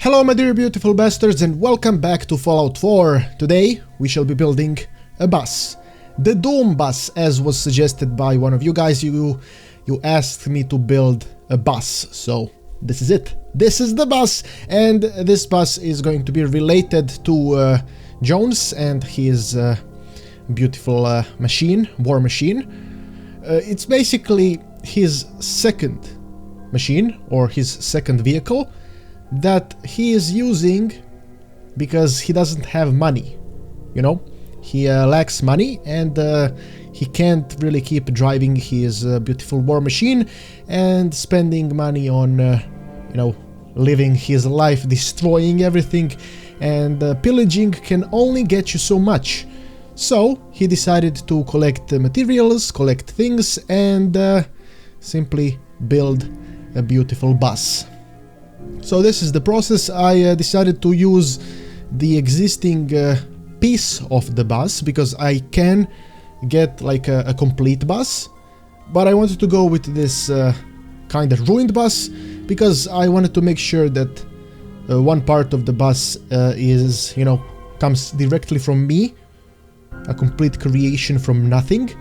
Hello my dear beautiful bastards and welcome back to Fallout 4. Today we shall be building a bus. The Doom bus, as was suggested by one of you guys. You asked me to build a bus, so this is it. This is the bus, and this bus is going to be related to Jones and his beautiful war machine. It's basically his second machine, or his second vehicle, that he is using because he doesn't have money, you know? He lacks money and he can't really keep driving his beautiful war machine and spending money on, you know, living his life, destroying everything, and pillaging can only get you so much. So he decided to collect materials, collect things, and simply build a beautiful bus. So this is the process. I decided to use the existing piece of the bus because I can get like a complete bus, but I wanted to go with this kind of ruined bus because I wanted to make sure that one part of the bus is, you know, comes directly from me, a complete creation from nothing.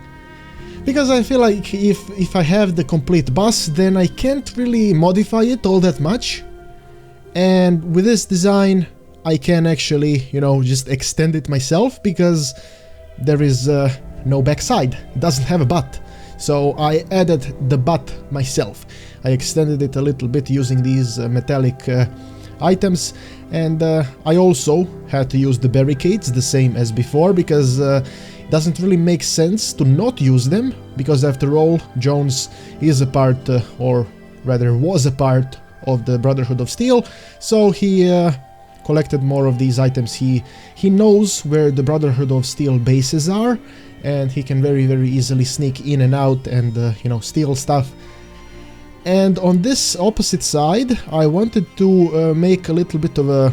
Because I feel like if I have the complete bus, then I can't really modify it all that much. And with this design, I can actually, you know, just extend it myself because there is no backside. It doesn't have a butt. So I added the butt myself. I extended it a little bit using these metallic items, and I also had to use the barricades the same as before because it doesn't really make sense to not use them, because after all, Jones is a part, or rather was a part, of the Brotherhood of Steel, so he collected more of these items. He knows where the Brotherhood of Steel bases are, and he can very easily sneak in and out and you know, steal stuff. And on this opposite side, I wanted to make a little bit of a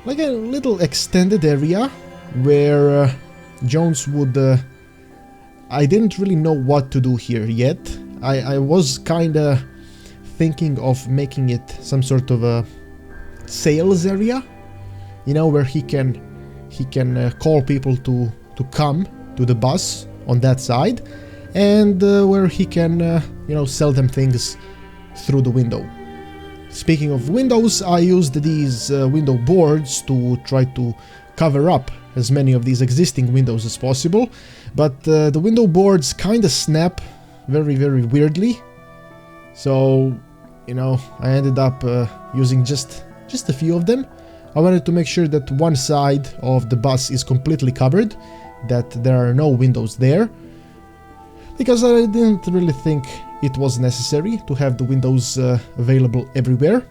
little extended area where Jones would I didn't really know what to do here yet. I was kinda thinking of making it some sort of a sales area, you know, where he can call people to come to the bus on that side, and where he can you know, sell them things through the window. Speaking of windows, I used these window boards to try to cover up as many of these existing windows as possible, but the window boards kind of snap very weirdly. So, you know, I ended up using just a few of them. I wanted to make sure that one side of the bus is completely covered, that there are no windows there, because I didn't really think it was necessary to have the windows available everywhere.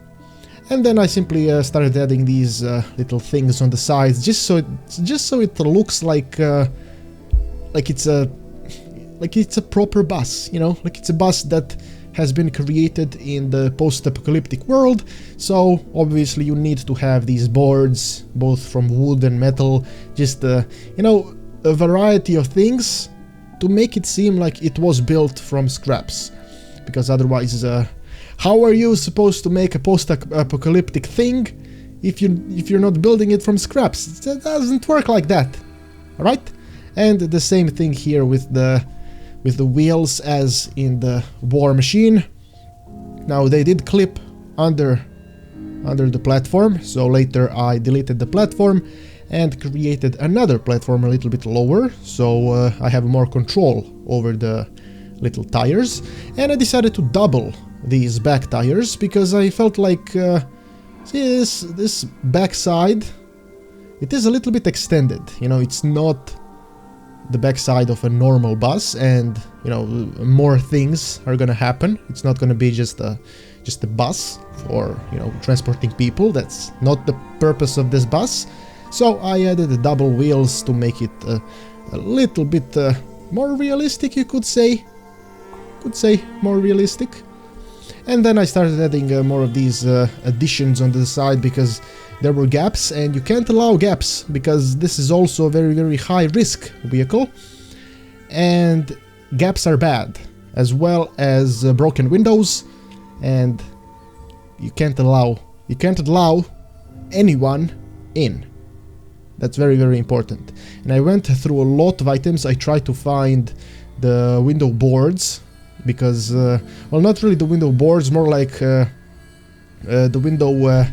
And then I simply started adding these little things on the sides, just so it looks like it's a proper bus, you know, like it's a bus that has been created in the post-apocalyptic world. So obviously you need to have these boards, both from wood and metal, just you know, a variety of things to make it seem like it was built from scraps. Because otherwise, how are you supposed to make a post-apocalyptic thing if you're not building it from scraps? It doesn't work like that, all right? And the same thing here with the wheels as in the war machine. Now they did clip under the platform, so later I deleted the platform and created another platform a little bit lower, so I have more control over the little tires. And I decided to double these back tires because I felt like see, this back side, it is a little bit extended, you know, it's not the backside of a normal bus, and you know, more things are gonna happen. It's not gonna be just a bus for, you know, transporting people. That's not the purpose of this bus. So I added the double wheels to make it a little bit more realistic, you could say. More realistic. And then I started adding more of these additions on the side because there were gaps, and you can't allow gaps because this is also a very high risk vehicle, and gaps are bad, as well as broken windows, and you can't allow anyone in. That's very, very important. And I went through a lot of items. I tried to find the window boards because, well, not really the window boards, more like the window,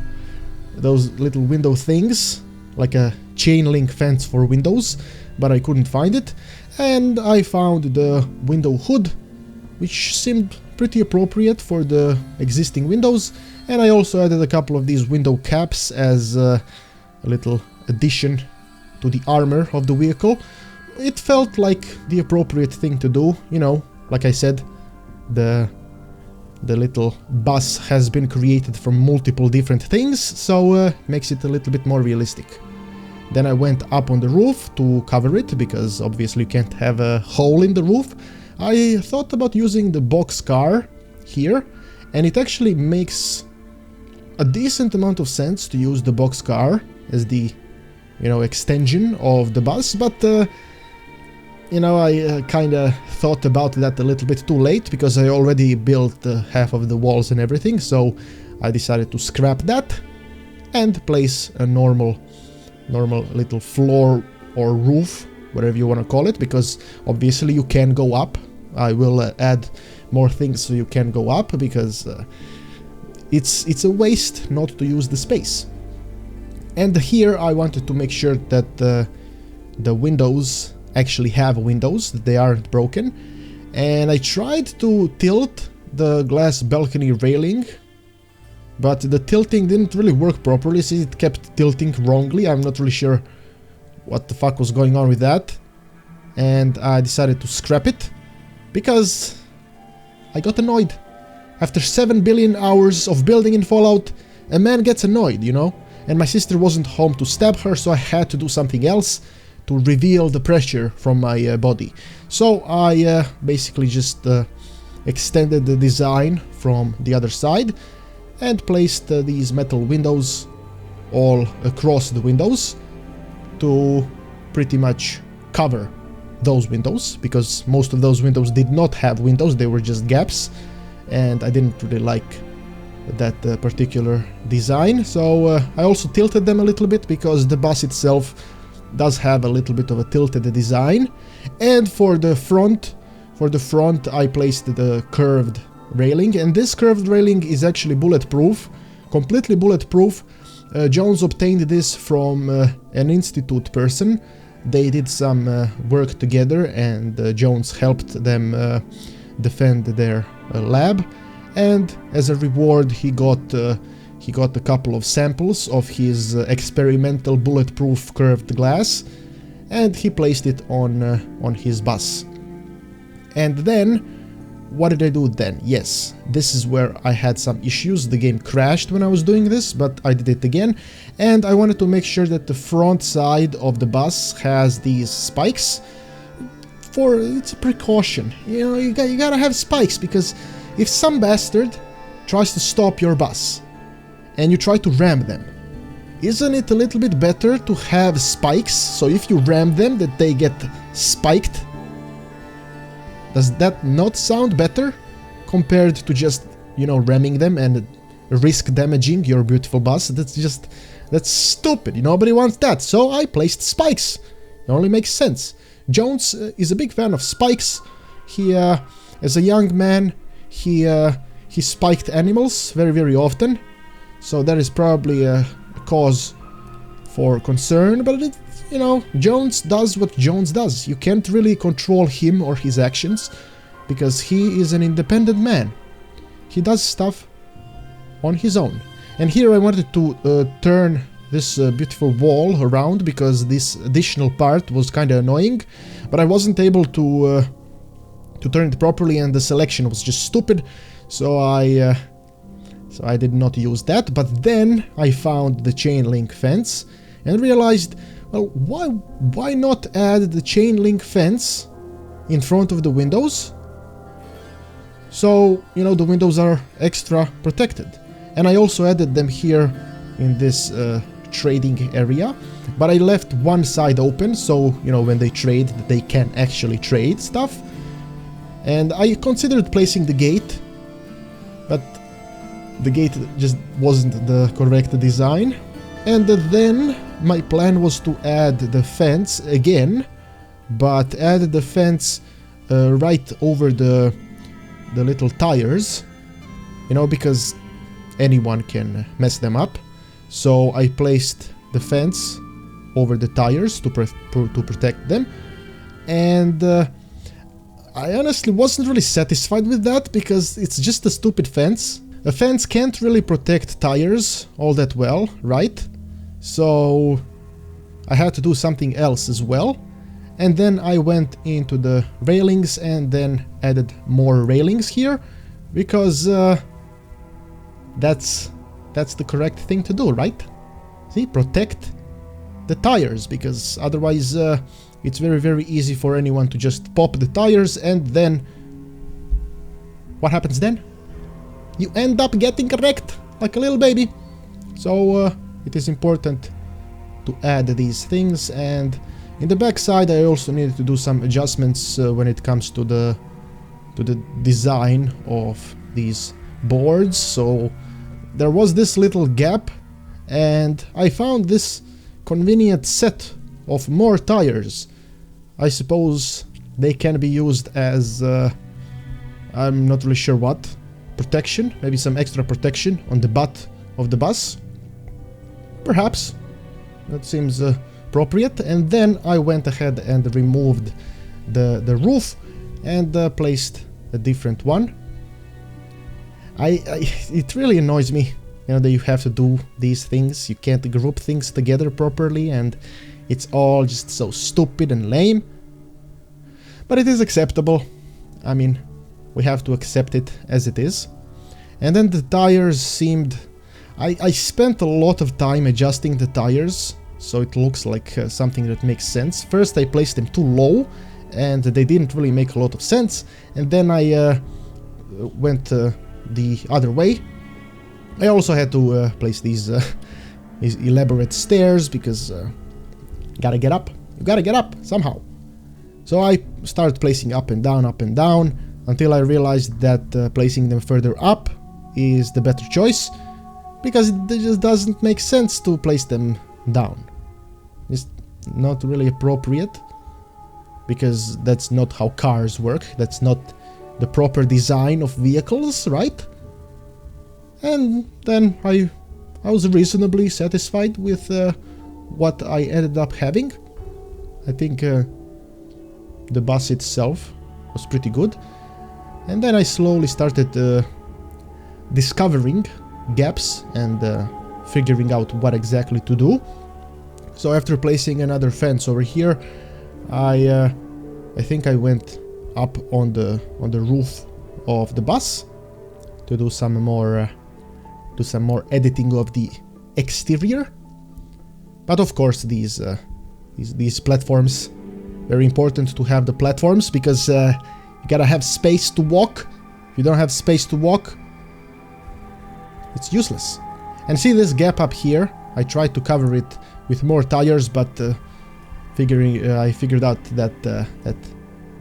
those little window things, like a chain link fence for windows, but I couldn't find it. And I found the window hood, which seemed pretty appropriate for the existing windows. And I also added a couple of these window caps as a little addition to the armor of the vehicle. It felt like the appropriate thing to do, you know, like I said, the little bus has been created from multiple different things, so makes it a little bit more realistic. Then I went up on the roof to cover it, because obviously you can't have a hole in the roof. I thought about using the box car here, and it actually makes a decent amount of sense to use the box car as the, you know, extension of the bus, but you know, I kind of thought about that a little bit too late, because I already built half of the walls and everything, so I decided to scrap that and place a normal little floor or roof, whatever you want to call it, because obviously you can go up. I will add more things so you can go up, because it's a waste not to use the space. And here I wanted to make sure that the windows actually have windows, that they aren't broken. And I tried to tilt the glass balcony railing, but the tilting didn't really work properly, since it kept tilting wrongly. I'm not really sure what the fuck was going on with that. And I decided to scrap it, because I got annoyed. After 7 billion hours of building in Fallout, a man gets annoyed, you know? And my sister wasn't home to stab her, so I had to do something else to reveal the pressure from my body. So I basically just extended the design from the other side and placed these metal windows all across the windows to pretty much cover those windows, because most of those windows did not have windows, they were just gaps, and I didn't really like that particular design. So I also tilted them a little bit, because the bus itself does have a little bit of a tilted design. And for the front I placed the curved railing, and this curved railing is actually bulletproof, completely bulletproof. Jones obtained this from an institute person. They did some work together, and Jones helped them defend their lab, and as a reward he got a couple of samples of his experimental bulletproof curved glass, and he placed it on his bus. And then what did I do then? Yes, this is where I had some issues. The game crashed when I was doing this, but I did it again. And I wanted to make sure that the front side of the bus has these spikes. It's a precaution. You know, you gotta have spikes, because if some bastard tries to stop your bus and you try to ram them, isn't it a little bit better to have spikes, so if you ram them that they get spiked? Does that not sound better compared to just, you know, ramming them and risk damaging your beautiful bus? That's stupid. Nobody wants that. So I placed spikes. It only makes sense. Jones is a big fan of spikes. He, as a young man, he spiked animals very, very often. So that is probably a cause for concern, but you know, Jones does what Jones does. You can't really control him or his actions, because he is an independent man. He does stuff on his own. And here I wanted to turn this beautiful wall around, because this additional part was kind of annoying, but I wasn't able to turn it properly, and the selection was just stupid, so I did not use that. But then I found the chain link fence and realized, well, why not add the chain link fence in front of the windows, so, you know, the windows are extra protected. And I also added them here in this trading area, but I left one side open, so, you know, when they trade, they can actually trade stuff. And I considered placing the gate, but the gate just wasn't the correct design. And then my plan was to add the fence again, but add the fence right over the little tires, you know, because anyone can mess them up. So I placed the fence over the tires to protect them, and I honestly wasn't really satisfied with that, because it's just a stupid fence. A fence can't really protect tires all that well, right? So I had to do something else as well. And then I went into the railings and then added more railings here, because that's the correct thing to do, right? See, protect the tires, because otherwise it's very easy for anyone to just pop the tires, and then what happens then? You end up getting wrecked like a little baby. So it is important to add these things. And in the back side I also needed to do some adjustments when it comes to the design of these boards. So there was this little gap, and I found this convenient set of more tires. I suppose they can be used as I'm not really sure what, protection, maybe some extra protection on the butt of the bus, perhaps. That seems appropriate. And then I went ahead and removed the roof and placed a different one. It really annoys me, you know, that you have to do these things. You can't group things together properly, and it's all just so stupid and lame. But it is acceptable. I mean, we have to accept it as it is. And then the tires seemed... I spent a lot of time adjusting the tires, so it looks like something that makes sense. First I placed them too low, and they didn't really make a lot of sense. And then I went the other way. I also had to place these elaborate stairs, because gotta get up. You gotta get up somehow. So I started placing up and down, until I realized that placing them further up is the better choice, because it just doesn't make sense to place them down. It's not really appropriate, because that's not how cars work. That's not the proper design of vehicles, right? And then I was reasonably satisfied with what I ended up having. I think the bus itself was pretty good. And then I slowly started discovering gaps and figuring out what exactly to do. So after placing another fence over here, I think I went up on the roof of the bus to do some more editing of the exterior. But of course, these platforms, very important to have the platforms, because you gotta have space to walk. If you don't have space to walk, it's useless. And see this gap up here? I tried to cover it with more tires, but I figured out that that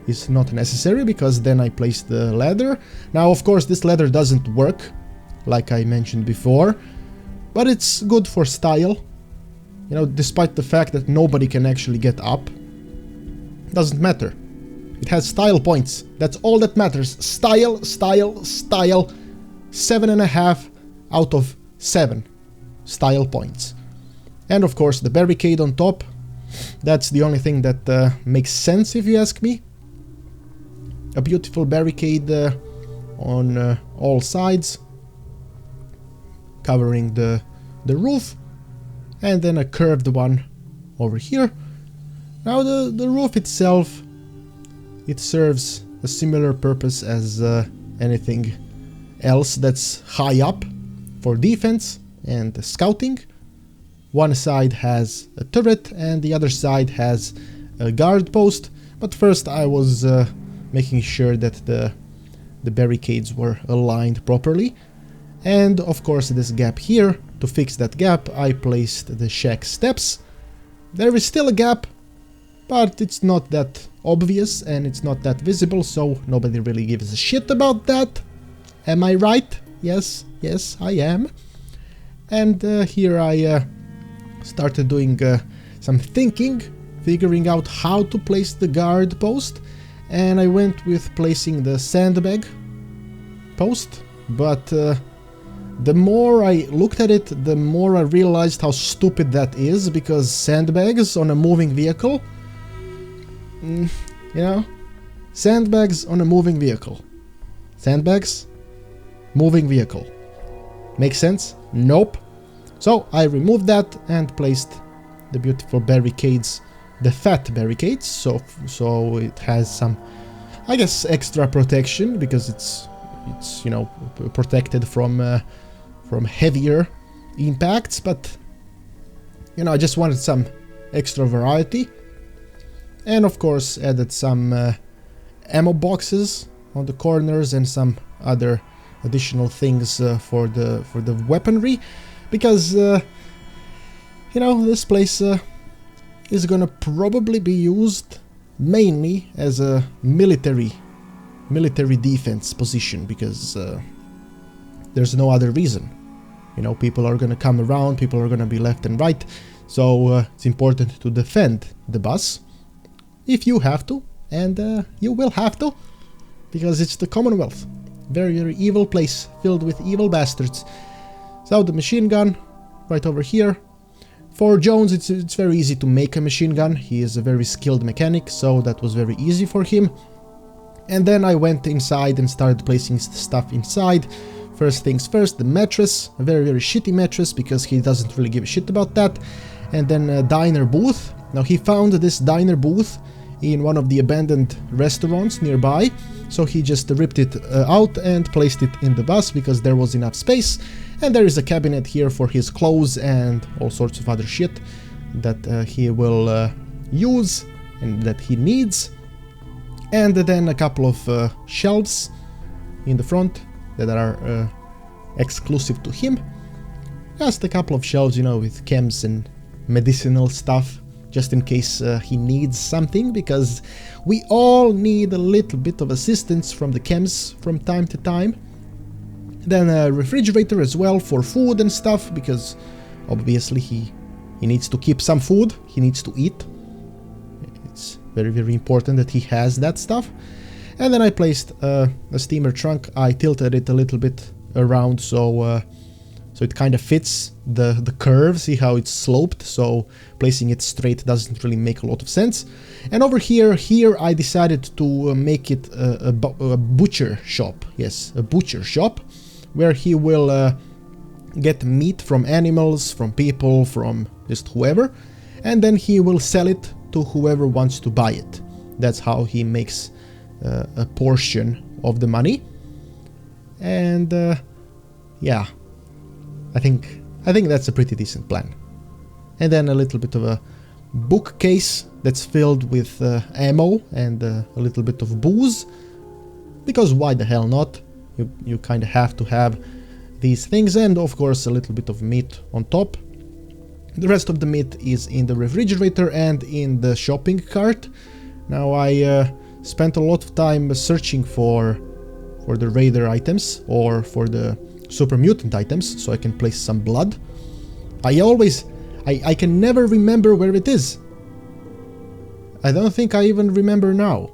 is not necessary, because then I placed the ladder. Now, of course, this ladder doesn't work, like I mentioned before, but it's good for style. You know, despite the fact that nobody can actually get up, doesn't matter. It has style points. That's all that matters. Style, style, style. 7.5 out of 7 style points. And of course the barricade on top. That's the only thing that makes sense, if you ask me. A beautiful barricade on all sides, covering the roof, and then a curved one over here. Now the roof itself, it serves a similar purpose as anything else that's high up, for defense and scouting. One side has a turret and the other side has a guard post, but first I was making sure that the barricades were aligned properly. And of course this gap here, to fix that gap I placed the shack steps. There is still a gap, but it's not that obvious and it's not that visible, so nobody really gives a shit about that. Am I right? Yes, yes I am. And here I started doing some thinking, figuring out how to place the guard post, and I went with placing the sandbag post, but the more I looked at it, the more I realized how stupid that is, because sandbags on a moving vehicle, you know, sandbags on a moving vehicle. Sandbags, moving vehicle. Makes sense? Nope. So I removed that and placed the beautiful barricades, the fat barricades, so it has some, I guess, extra protection, because it's you know, protected from heavier impacts, but you know, I just wanted some extra variety. And of course added some ammo boxes on the corners and some other additional things for the weaponry, because you know, this place is gonna probably be used mainly as a military defense position, because there's no other reason. You know, people are gonna come around, people are gonna be left and right, so it's important to defend the bus if you have to, and you will have to, because it's the Commonwealth. Very, very evil place, filled with evil bastards. So the machine gun, right over here. For Jones, it's very easy to make a machine gun. He is a very skilled mechanic, so that was very easy for him. And then I went inside and started placing stuff inside. First things first, the mattress, a very, very shitty mattress, because he doesn't really give a shit about that. And then a diner booth. Now he found this diner booth in one of the abandoned restaurants nearby, so he just ripped it out and placed it in the bus, because there was enough space. And there is a cabinet here for his clothes and all sorts of other shit that he will use and that he needs. And then a couple of shelves in the front that are exclusive to him. Just a couple of shelves, you know, with chems and medicinal stuff, just in case he needs something, because we all need a little bit of assistance from the chems from time to time. Then a refrigerator as well for food and stuff, because obviously he needs to keep some food, he needs to eat. It's very, very important that he has that stuff. And then I placed a steamer trunk. I tilted it a little bit around, so it kind of fits the curve. See how it's sloped, so placing it straight doesn't really make a lot of sense. And over here I decided to make it a butcher shop. Yes, a butcher shop, where he will get meat from animals, from people, from just whoever, and then he will sell it to whoever wants to buy it. That's how he makes a portion of the money. And yeah, I think that's a pretty decent plan. And then a little bit of a bookcase that's filled with ammo and a little bit of booze, because why the hell not? You kind of have to have these things, and of course a little bit of meat on top. The rest of the meat is in the refrigerator and in the shopping cart. Now I spent a lot of time searching for the raider items or for the super mutant items, so I can place some blood. I can never remember where it is. I don't think I even remember now.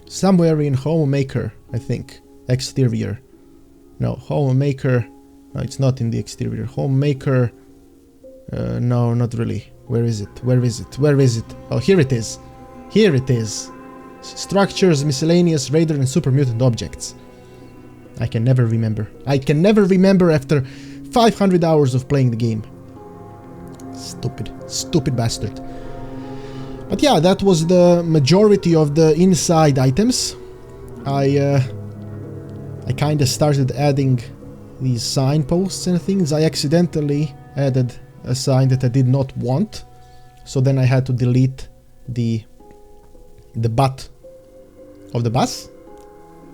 Somewhere in Homemaker, I think. Exterior. No, Homemaker. No, it's not in the exterior. Homemaker. No, not really. Where is it? Where is it? Where is it? Oh, here it is. Here it is. Structures, miscellaneous, raider, and super mutant objects. I can never remember. I can never remember after 500 hours of playing the game. Stupid bastard. But yeah, that was the majority of the inside items. I kind of started adding these signposts and things. I accidentally added a sign that I did not want, so then I had to delete the butt of the bus.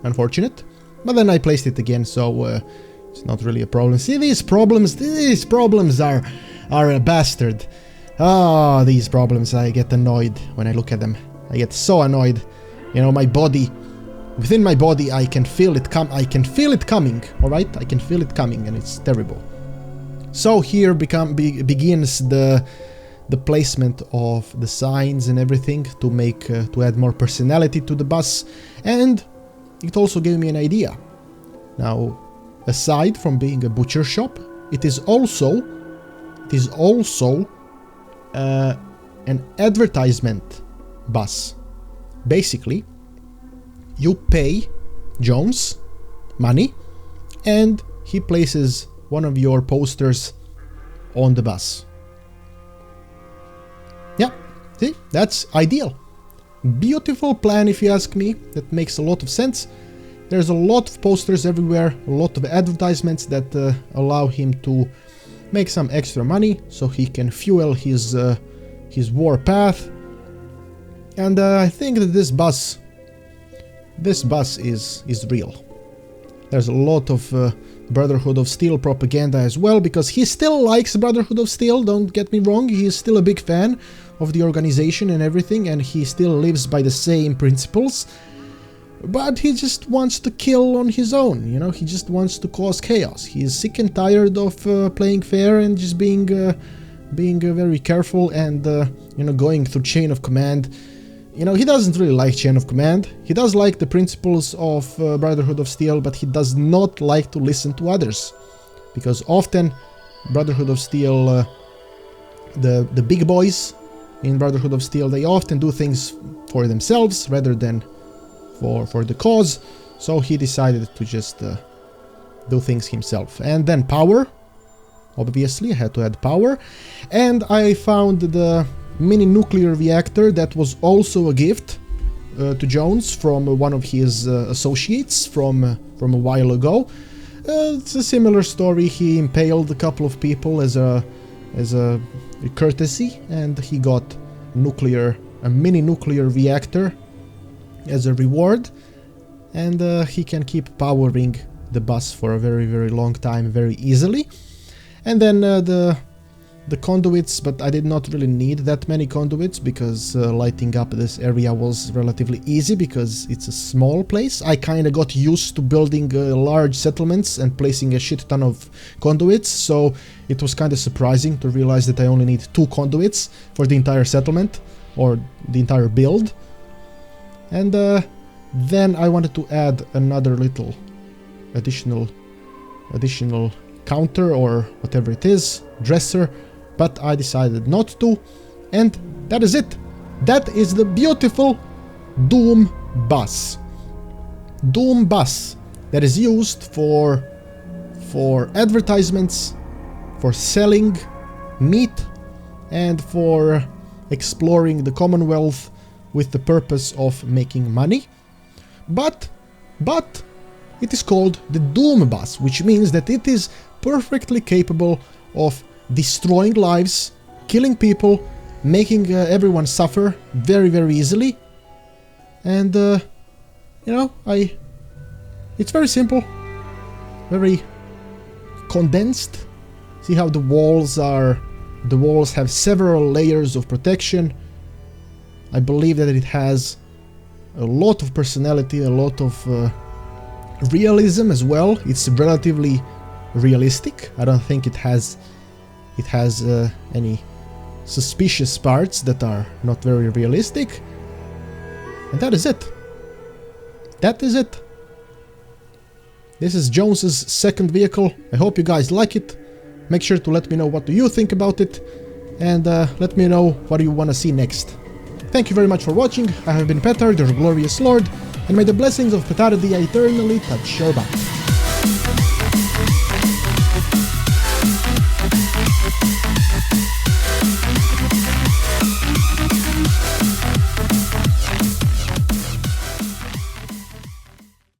Unfortunate. But then I placed it again, so it's not really a problem. See, these problems are a bastard. Oh, these problems, I get annoyed when I look at them. I get so annoyed. You know, my body, within my body, I can feel it coming, alright? I can feel it coming, and it's terrible. So here begins the placement of the signs and everything to make to add more personality to the bus, and it also gave me an idea. Now, aside from being a butcher shop, it is also an advertisement bus. Basically, you pay Jones money and he places one of your posters on the bus. Yeah, see, that's ideal. Beautiful plan, if you ask me. That makes a lot of sense. There's a lot of posters everywhere, a lot of advertisements that allow him to make some extra money so he can fuel his war path. And I think that this bus is real. There's a lot of Brotherhood of Steel propaganda as well, because he still likes Brotherhood of Steel, don't get me wrong. He is still a big fan of the organization and everything, and he still lives by the same principles. But he just wants to kill on his own, you know, he just wants to cause chaos. He is sick and tired of playing fair and just being very careful and, you know, going through chain of command. You know, he doesn't really like chain of command. He does like the principles of Brotherhood of Steel, but he does not like to listen to others. Because often, Brotherhood of Steel, the big boys in Brotherhood of Steel, they often do things for themselves rather than for the cause. So he decided to just do things himself. And then power. Obviously, I had to add power. And I found the mini nuclear reactor that was also a gift to Jones from one of his associates from a while ago. It's a similar story. He impaled a couple of people as a courtesy, and he got a mini nuclear reactor as a reward, and he can keep powering the bus for a very, very long time very easily. And then the conduits, but I did not really need that many conduits because lighting up this area was relatively easy because it's a small place. I kind of got used to building large settlements and placing a shit ton of conduits, so it was kind of surprising to realize that I only need 2 conduits for the entire settlement or the entire build. And then I wanted to add another little additional counter or whatever it is, dresser, but I decided not to, and that is it. That is the beautiful Doom bus. Doom bus that is used for advertisements, for selling meat, and for exploring the Commonwealth with the purpose of making money. But it is called the Doom bus, which means that it is perfectly capable of destroying lives, killing people, making everyone suffer very, very easily. And you know, it's very simple, very condensed. See how the walls have several layers of protection. I believe that it has a lot of personality, a lot of realism as well. It's relatively realistic. I don't think it has any suspicious parts that are not very realistic. And that is it. That is it. This is Jones's second vehicle. I hope you guys like it. Make sure to let me know what do you think about it, and let me know what you want to see next. Thank you very much for watching. I have been Petard, your glorious lord, and may the blessings of Petard eternally touch your back.